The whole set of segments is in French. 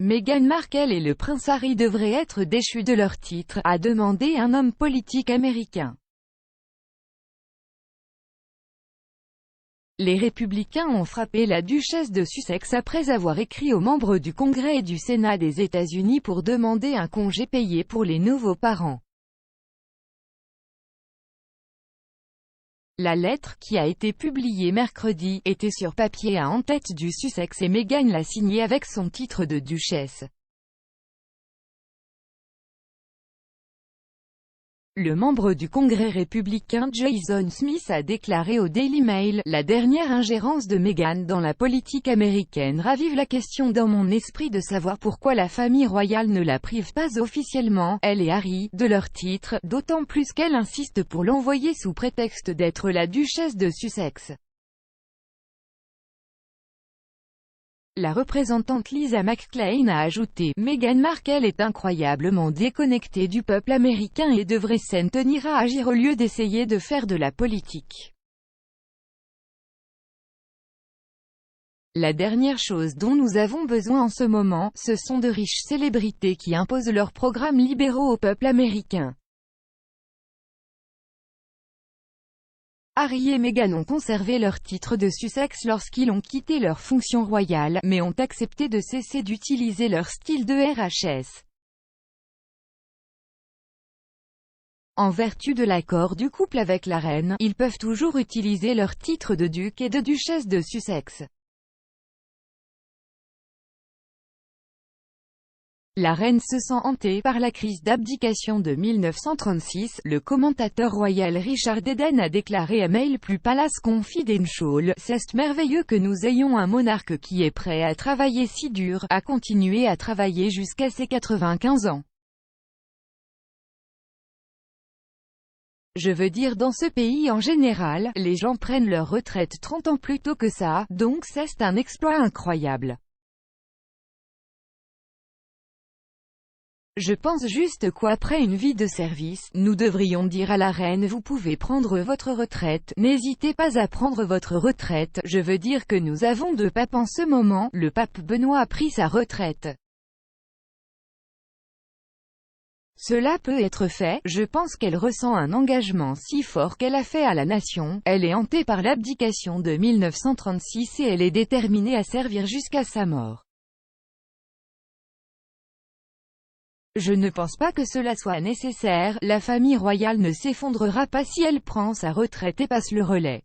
Meghan Markle et le prince Harry devraient être déchus de leur titre, a demandé un homme politique américain. Les républicains ont frappé la duchesse de Sussex après avoir écrit aux membres du Congrès et du Sénat des États-Unis pour demander un congé payé pour les nouveaux parents. La lettre, qui a été publiée mercredi, était sur papier à en-tête du Sussex et Meghan l'a signée avec son titre de duchesse. Le membre du Congrès républicain Jason Smith a déclaré au Daily Mail « La dernière ingérence de Meghan dans la politique américaine ravive la question dans mon esprit de savoir pourquoi la famille royale ne la prive pas officiellement, elle et Harry, de leur titre, d'autant plus qu'elle insiste pour l'envoyer sous prétexte d'être la duchesse de Sussex. » La représentante Lisa McClain a ajouté « Meghan Markle est incroyablement déconnectée du peuple américain et devrait s'en tenir à agir au lieu d'essayer de faire de la politique. La dernière chose dont nous avons besoin en ce moment, ce sont de riches célébrités qui imposent leurs programmes libéraux au peuple américain. » Harry et Meghan ont conservé leur titre de Sussex lorsqu'ils ont quitté leur fonction royale, mais ont accepté de cesser d'utiliser leur style de RHS. En vertu de l'accord du couple avec la reine, ils peuvent toujours utiliser leur titre de duc et de duchesse de Sussex. La reine se sent hantée par la crise d'abdication de 1936, le commentateur royal Richard Eden a déclaré à Mail Plus Palace Confidential, « C'est merveilleux que nous ayons un monarque qui est prêt à travailler si dur, à continuer à travailler jusqu'à ses 95 ans. Je veux dire dans ce pays en général, les gens prennent leur retraite 30 ans plus tôt que ça, donc c'est un exploit incroyable. Je pense juste qu'après une vie de service, nous devrions dire à la reine vous pouvez prendre votre retraite, n'hésitez pas à prendre votre retraite, je veux dire que nous avons deux papes en ce moment, le pape Benoît a pris sa retraite. Cela peut être fait, je pense qu'elle ressent un engagement si fort qu'elle a fait à la nation, elle est hantée par l'abdication de 1936 et elle est déterminée à servir jusqu'à sa mort. Je ne pense pas que cela soit nécessaire, la famille royale ne s'effondrera pas si elle prend sa retraite et passe le relais.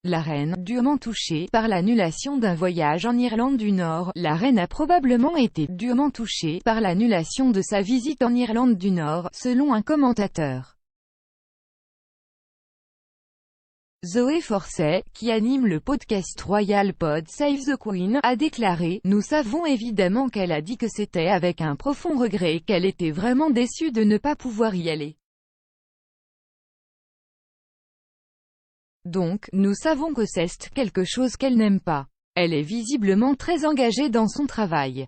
La reine, durement touchée par l'annulation d'un voyage en Irlande du Nord, la reine a probablement été durement touchée par l'annulation de sa visite en Irlande du Nord, selon un commentateur. Zoé Forcey, qui anime le podcast Royal Pod Save the Queen, a déclaré « Nous savons évidemment qu'elle a dit que c'était avec un profond regret qu'elle était vraiment déçue de ne pas pouvoir y aller. Donc, nous savons que c'est quelque chose qu'elle n'aime pas. Elle est visiblement très engagée dans son travail.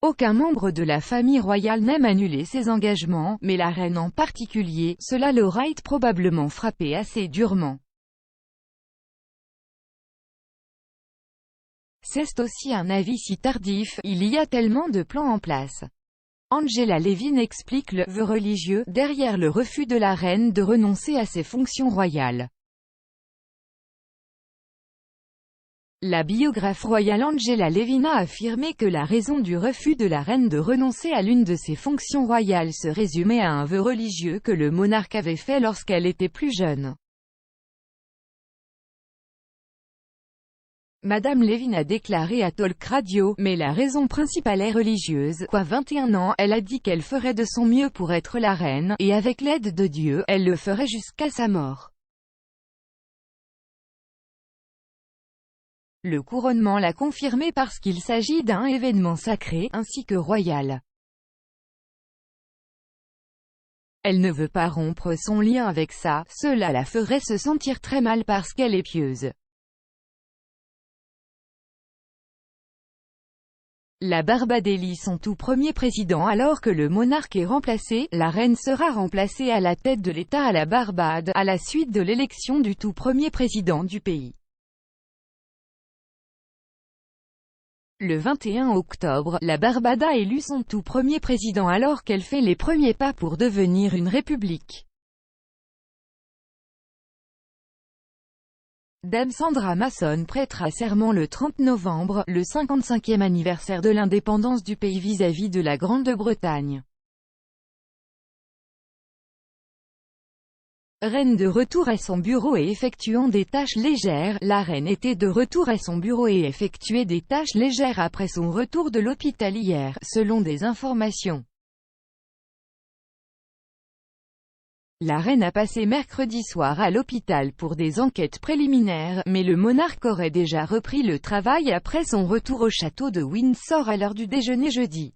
Aucun membre de la famille royale n'aime annuler ses engagements, mais la reine en particulier, cela l'aurait probablement frappé assez durement. C'est aussi un avis si tardif, il y a tellement de plans en place. » Angela Levin explique le vœu religieux derrière le refus de la reine de renoncer à ses fonctions royales. La biographe royale Angela Levin a affirmé que la raison du refus de la reine de renoncer à l'une de ses fonctions royales se résumait à un vœu religieux que le monarque avait fait lorsqu'elle était plus jeune. Madame Levin a déclaré à Talk Radio, mais la raison principale est religieuse. Quoi 21 ans, elle a dit qu'elle ferait de son mieux pour être la reine, et avec l'aide de Dieu, elle le ferait jusqu'à sa mort. Le couronnement l'a confirmé parce qu'il s'agit d'un événement sacré, ainsi que royal. Elle ne veut pas rompre son lien avec ça, cela la ferait se sentir très mal parce qu'elle est pieuse. La Barbade élit son tout premier président alors que le monarque est remplacé, la reine sera remplacée à la tête de l'État à la Barbade, à la suite de l'élection du tout premier président du pays. Le 21 octobre, la Barbada élut son tout premier président alors qu'elle fait les premiers pas pour devenir une république. Dame Sandra Mason prêtera serment le 30 novembre, le 55e anniversaire de l'indépendance du pays vis-à-vis de la Grande-Bretagne. Reine de retour à son bureau et effectuant des tâches légères, la reine était de retour à son bureau et effectuait des tâches légères après son retour de l'hôpital hier, selon des informations. La reine a passé mercredi soir à l'hôpital pour des enquêtes préliminaires, mais le monarque aurait déjà repris le travail après son retour au château de Windsor à l'heure du déjeuner jeudi.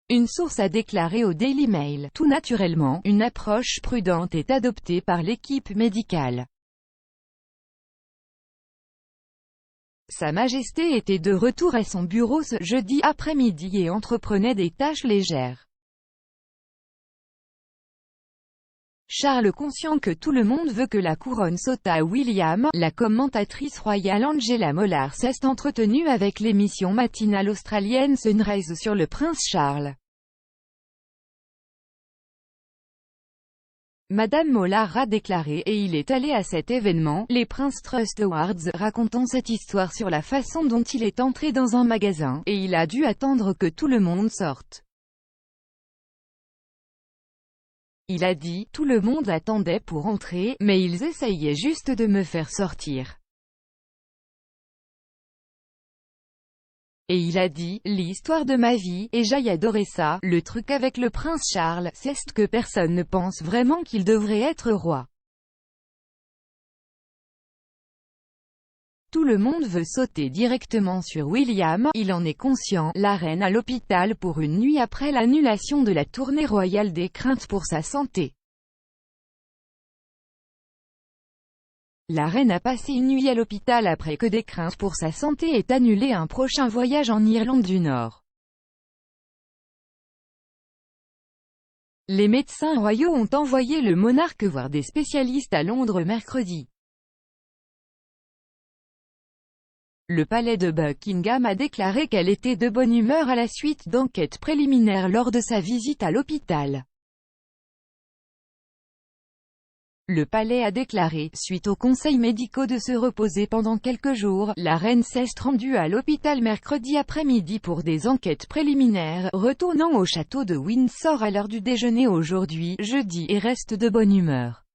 Une source a déclaré au Daily Mail: tout naturellement, une approche prudente est adoptée par l'équipe médicale. Sa Majesté était de retour à son bureau ce jeudi après-midi et entreprenait des tâches légères. Charles, conscient que tout le monde veut que la couronne saute à William, la commentatrice royale Angela Mollars s'est entretenue avec l'émission matinale australienne Sunrise sur le prince Charles. Madame Mollars a déclaré, et il est allé à cet événement, les Prince Trust Awards, racontant cette histoire sur la façon dont il est entré dans un magasin, et il a dû attendre que tout le monde sorte. Il a dit, tout le monde attendait pour entrer, mais ils essayaient juste de me faire sortir. Et il a dit, l'histoire de ma vie, et j'ai adoré ça, le truc avec le prince Charles, c'est que personne ne pense vraiment qu'il devrait être roi. Tout le monde veut sauter directement sur William, il en est conscient, la reine à l'hôpital pour une nuit après l'annulation de la tournée royale des craintes pour sa santé. La reine a passé une nuit à l'hôpital après que des craintes pour sa santé aient annulé un prochain voyage en Irlande du Nord. Les médecins royaux ont envoyé le monarque voir des spécialistes à Londres mercredi. Le palais de Buckingham a déclaré qu'elle était de bonne humeur à la suite d'enquêtes préliminaires lors de sa visite à l'hôpital. Le palais a déclaré, suite aux conseils médicaux de se reposer pendant quelques jours, la reine s'est rendue à l'hôpital mercredi après-midi pour des enquêtes préliminaires, retournant au château de Windsor à l'heure du déjeuner aujourd'hui, jeudi, et reste de bonne humeur.